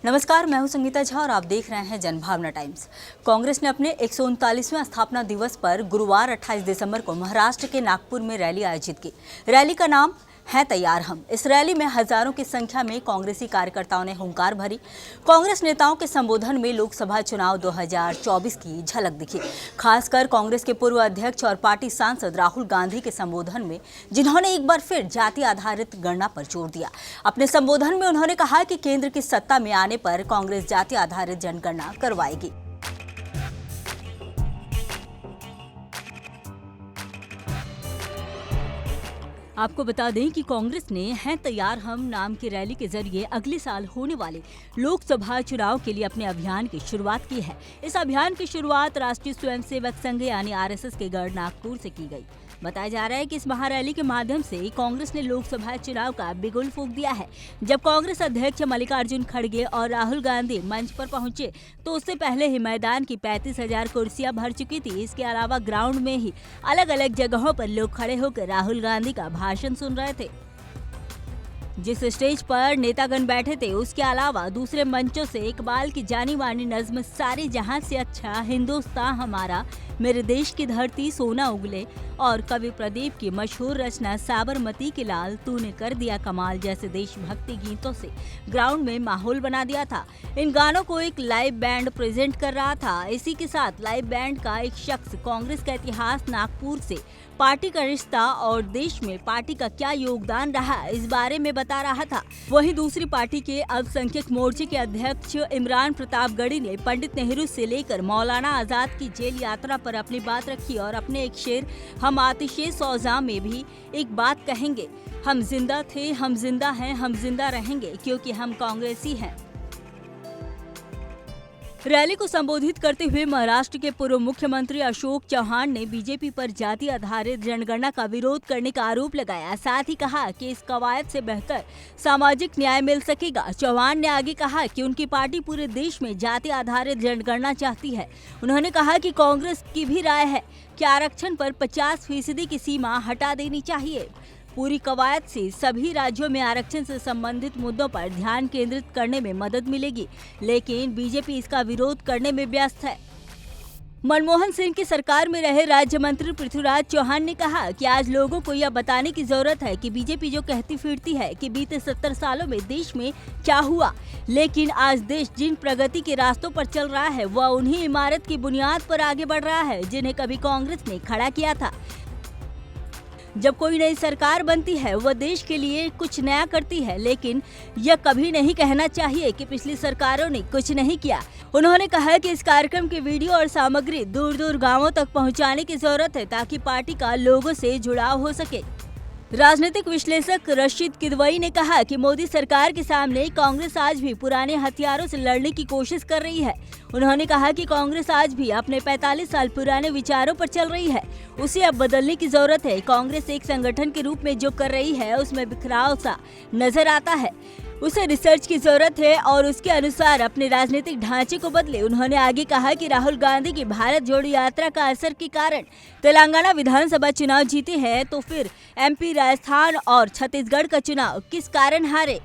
नमस्कार, मैं हूं संगीता झा और आप देख रहे हैं जनभावना टाइम्स। कांग्रेस ने अपने 139वें स्थापना दिवस पर गुरुवार 28 दिसंबर को महाराष्ट्र के नागपुर में रैली आयोजित की। रैली का नाम है तैयार हम। इस रैली में हजारों की संख्या में कांग्रेसी कार्यकर्ताओं ने हुंकार भरी। कांग्रेस नेताओं के संबोधन में लोकसभा चुनाव 2024 की झलक दिखी। खासकर कांग्रेस के पूर्व अध्यक्ष और पार्टी सांसद राहुल गांधी के संबोधन में, जिन्होंने एक बार फिर जाति आधारित गणना पर जोर दिया। अपने संबोधन में उन्होंने कहा कि केंद्र की सत्ता में आने पर कांग्रेस जाति आधारित जनगणना करवाएगी। आपको बता दें कि कांग्रेस ने है तैयार हम नाम की रैली के जरिए अगले साल होने वाले लोकसभा चुनाव के लिए अपने अभियान की शुरुआत की है। इस अभियान की शुरुआत राष्ट्रीय स्वयंसेवक संघ यानी आरएसएस के गढ़ नागपुर से की गई। बताया जा रहा है कि इस महारैली के माध्यम से कांग्रेस ने लोकसभा चुनाव का बिगुल फूंक दिया है। जब कांग्रेस अध्यक्ष मल्लिकार्जुन खड़गे और राहुल गांधी मंच पर पहुंचे तो उससे पहले ही मैदान की 35,000 कुर्सियां भर चुकी थी। इसके अलावा ग्राउंड में ही अलग अलग जगहों पर लोग खड़े होकर राहुल गांधी का भाषण सुन रहे थे। जिस स्टेज पर नेतागण बैठे थे उसके अलावा दूसरे मंचों से इकबाल की जानी मानी नज्म सारे जहां से अच्छा हिंदुस्तान हमारा, मेरे देश की धरती सोना उगले और कवि प्रदीप की मशहूर रचना साबरमती के लाल तूने कर दिया कमाल जैसे देशभक्ति गीतों से ग्राउंड में माहौल बना दिया था। इन गानों को एक लाइव बैंड प्रेजेंट कर रहा था। इसी के साथ लाइव बैंड का एक शख्स कांग्रेस का इतिहास, नागपुर से पार्टी का रिश्ता और देश में पार्टी का क्या योगदान रहा इस बारे में बता रहा था। वहीं दूसरी पार्टी के अल्पसंख्यक मोर्चे के अध्यक्ष इमरान प्रतापगढ़ी ने पंडित नेहरू से लेकर मौलाना आजाद की जेल यात्रा पर अपनी बात रखी और अपने एक शेर हम आतिशे सौजा में भी एक बात कहेंगे, हम जिंदा थे, हम जिंदा हैं, हम जिंदा रहेंगे क्योंकि हम कांग्रेसी हैं। रैली को संबोधित करते हुए महाराष्ट्र के पूर्व मुख्यमंत्री अशोक चौहान ने बीजेपी पर जाति आधारित जनगणना का विरोध करने का आरोप लगाया। साथ ही कहा कि इस कवायद से बेहतर सामाजिक न्याय मिल सकेगा। चौहान ने आगे कहा कि उनकी पार्टी पूरे देश में जाति आधारित जनगणना चाहती है। उन्होंने कहा कि कांग्रेस की भी राय है कि आरक्षण पर 50% की सीमा हटा देनी चाहिए। पूरी कवायद से सभी राज्यों में आरक्षण से संबंधित मुद्दों पर ध्यान केंद्रित करने में मदद मिलेगी, लेकिन बीजेपी इसका विरोध करने में व्यस्त है। मनमोहन सिंह की सरकार में रहे राज्य मंत्री पृथ्वीराज चौहान ने कहा कि आज लोगों को यह बताने की जरूरत है कि बीजेपी जो कहती फिरती है कि बीते 70 सालों में देश में क्या हुआ, लेकिन आज देश जिन प्रगति के रास्तों पर चल रहा है वह उन्हीं इमारत की बुनियाद पर आगे बढ़ रहा है जिन्हें कभी कांग्रेस ने खड़ा किया था। जब कोई नई सरकार बनती है वह देश के लिए कुछ नया करती है, लेकिन यह कभी नहीं कहना चाहिए कि पिछली सरकारों ने कुछ नहीं किया। उन्होंने कहा कि इस कार्यक्रम की वीडियो और सामग्री दूर दूर गांवों तक पहुंचाने की जरूरत है ताकि पार्टी का लोगों से जुड़ाव हो सके। राजनीतिक विश्लेषक रशीद किदवई ने कहा कि मोदी सरकार के सामने कांग्रेस आज भी पुराने हथियारों से लड़ने की कोशिश कर रही है। उन्होंने कहा कि कांग्रेस आज भी अपने 45 साल पुराने विचारों पर चल रही है, उसे अब बदलने की जरूरत है। कांग्रेस एक संगठन के रूप में जो कर रही है उसमें बिखराव सा नजर आता है, उसे रिसर्च की जरूरत है और उसके अनुसार अपने राजनीतिक ढांचे को बदले। उन्होंने आगे कहा कि राहुल गांधी की भारत जोड़ो यात्रा का असर के कारण तेलंगाना विधानसभा चुनाव जीते हैं, तो फिर एमपी, राजस्थान और छत्तीसगढ़ का चुनाव किस कारण हारे।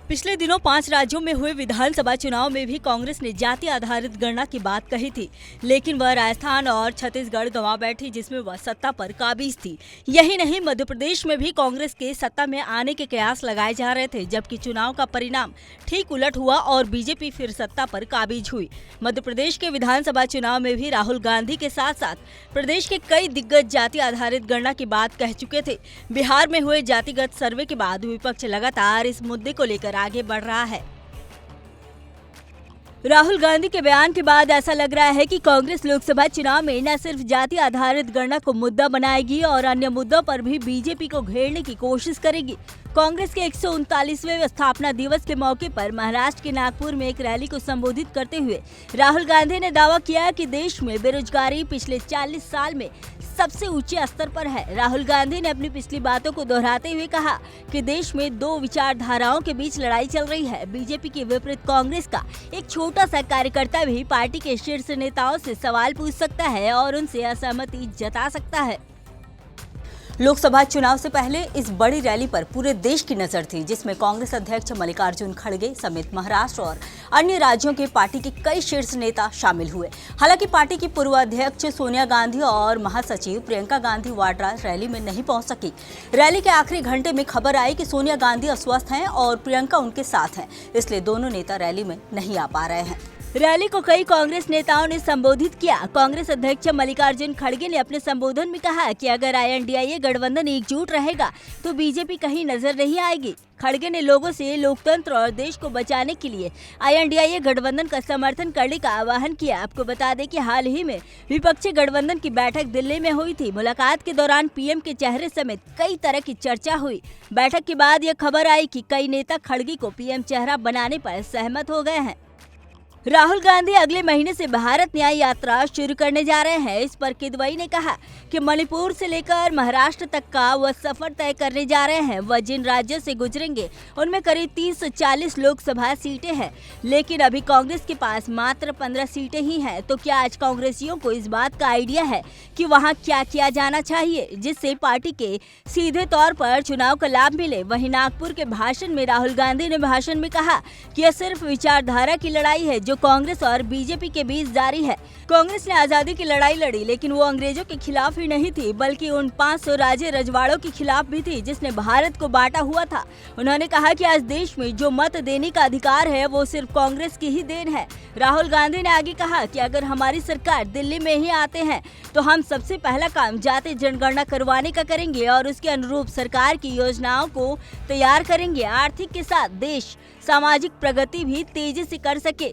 पिछले दिनों 5 राज्यों में हुए विधानसभा चुनाव में भी कांग्रेस ने जाति आधारित गणना की बात कही थी, लेकिन वह राजस्थान और छत्तीसगढ़ गंवा बैठी जिसमें वह सत्ता पर काबिज थी। यही नहीं, मध्य प्रदेश में भी कांग्रेस के सत्ता में आने के कयास लगाए जा रहे थे, जबकि चुनाव का परिणाम ठीक उलट हुआ और बीजेपी फिर सत्ता पर काबिज हुई। मध्य प्रदेश के विधानसभा चुनाव में भी राहुल गांधी के साथ साथ प्रदेश के कई दिग्गज जाति आधारित गणना की बात कह चुके थे। बिहार में हुए जातिगत सर्वे के बाद विपक्ष लगातार इस मुद्दे को लेकर आगे बढ़ रहा है। राहुल गांधी के बयान के बाद ऐसा लग रहा है कि कांग्रेस लोकसभा चुनाव में न सिर्फ जाति आधारित गणना को मुद्दा बनाएगी और अन्य मुद्दों पर भी बीजेपी को घेरने की कोशिश करेगी। कांग्रेस के 139वें स्थापना दिवस के मौके पर महाराष्ट्र के नागपुर में एक रैली को संबोधित करते हुए राहुल गांधी ने दावा किया कि देश में बेरोजगारी पिछले 40 साल में सबसे ऊंचे स्तर पर है। राहुल गांधी ने अपनी पिछली बातों को दोहराते हुए कहा कि देश में 2 विचारधाराओं के बीच लड़ाई चल रही है। बीजेपी के विपरीत कांग्रेस का एक छोटा सा कार्यकर्ता भी पार्टी के शीर्ष नेताओं से सवाल पूछ सकता है और उनसे असहमति जता सकता है। लोकसभा चुनाव से पहले इस बड़ी रैली पर पूरे देश की नजर थी, जिसमें कांग्रेस अध्यक्ष मल्लिकार्जुन खड़गे समेत महाराष्ट्र और अन्य राज्यों के पार्टी के कई शीर्ष नेता शामिल हुए। हालांकि पार्टी की पूर्व अध्यक्ष सोनिया गांधी और महासचिव प्रियंका गांधी वाड्रा रैली में नहीं पहुंच सकी। रैली के आखिरी घंटे में खबर आई कि सोनिया गांधी अस्वस्थ हैं और प्रियंका उनके साथ हैं, इसलिए दोनों नेता रैली में नहीं आ पा रहे हैं। रैली को कई कांग्रेस नेताओं ने संबोधित किया। कांग्रेस अध्यक्ष मल्लिकार्जुन खड़गे ने अपने संबोधन में कहा कि अगर INDIA गठबंधन एकजुट रहेगा तो बीजेपी कहीं नजर नहीं आएगी। खड़गे ने लोगों से लोकतंत्र और देश को बचाने के लिए INDIA गठबंधन का समर्थन करने का आह्वान किया। आपको बता दें कि हाल ही में विपक्षी गठबंधन की बैठक दिल्ली में हुई थी। मुलाकात के दौरान PM के चेहरे समेत कई तरह की चर्चा हुई। बैठक के बाद यह खबर आई कि कई नेता खड़गे को PM चेहरा बनाने पर सहमत हो गए हैं। राहुल गांधी अगले महीने से भारत न्याय यात्रा शुरू करने जा रहे हैं। इस पर किदवई ने कहा कि मणिपुर से लेकर महाराष्ट्र तक का वह सफर तय करने जा रहे हैं। वह जिन राज्यों से गुजरेंगे उनमें करीब 340 लोकसभा सीटें हैं, लेकिन अभी कांग्रेस के पास मात्र 15 सीटें ही हैं। तो क्या आज कांग्रेसियों को इस बात का आइडिया है कि वहां क्या किया जाना चाहिए जिससे पार्टी के सीधे तौर पर चुनाव का लाभ मिले? वहीं नागपुर के भाषण में राहुल गांधी ने भाषण में कहा कि यह सिर्फ विचारधारा की लड़ाई है जो कांग्रेस और बीजेपी के बीच जारी है। कांग्रेस ने आजादी की लड़ाई लड़ी, लेकिन वो अंग्रेजों के खिलाफ ही नहीं थी बल्कि उन 500 राजे रजवाड़ों के खिलाफ भी थी जिसने भारत को बांटा हुआ था। उन्होंने कहा कि आज देश में जो मत देने का अधिकार है वो सिर्फ कांग्रेस की ही देन है। राहुल गांधी ने आगे कहा कि अगर हमारी सरकार दिल्ली में ही आते हैं तो हम सबसे पहला काम जाति जनगणना करवाने का करेंगे और उसके अनुरूप सरकार की योजनाओं को तैयार करेंगे। आर्थिक के साथ देश सामाजिक प्रगति भी तेजी से कर सके।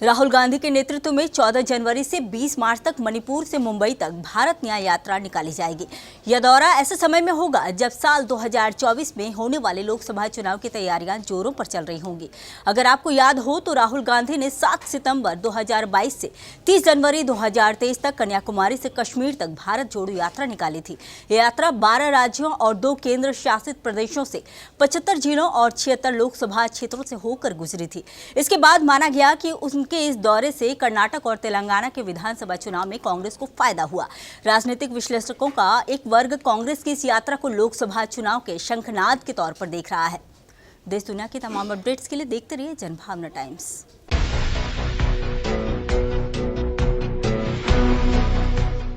राहुल गांधी के नेतृत्व में 14 जनवरी से 20 मार्च तक मणिपुर से मुंबई तक भारत न्याय यात्रा निकाली जाएगी। यह दौरा ऐसे समय में होगा जब साल 2024 में होने वाले लोकसभा चुनाव की तैयारियां जोरों पर चल रही होंगी। अगर आपको याद हो तो राहुल गांधी ने 7 सितंबर 2022 से 30 जनवरी 2023 तक कन्याकुमारी से कश्मीर तक भारत जोड़ो यात्रा निकाली थी। यह यात्रा 12 राज्यों और 2 केंद्र शासित प्रदेशों से 75 जिलों और 76 लोकसभा क्षेत्रों से होकर गुजरी थी। इसके बाद माना गया कि के इस दौरे से कर्नाटक और तेलंगाना के विधानसभा चुनाव में कांग्रेस को फायदा हुआ। राजनीतिक विश्लेषकों का एक वर्ग कांग्रेस की इस यात्रा को लोकसभा चुनाव के शंखनाद के तौर पर देख रहा है। देश दुनिया की तमाम अपडेट्स के लिए देखते रहिए जनभावना टाइम्स।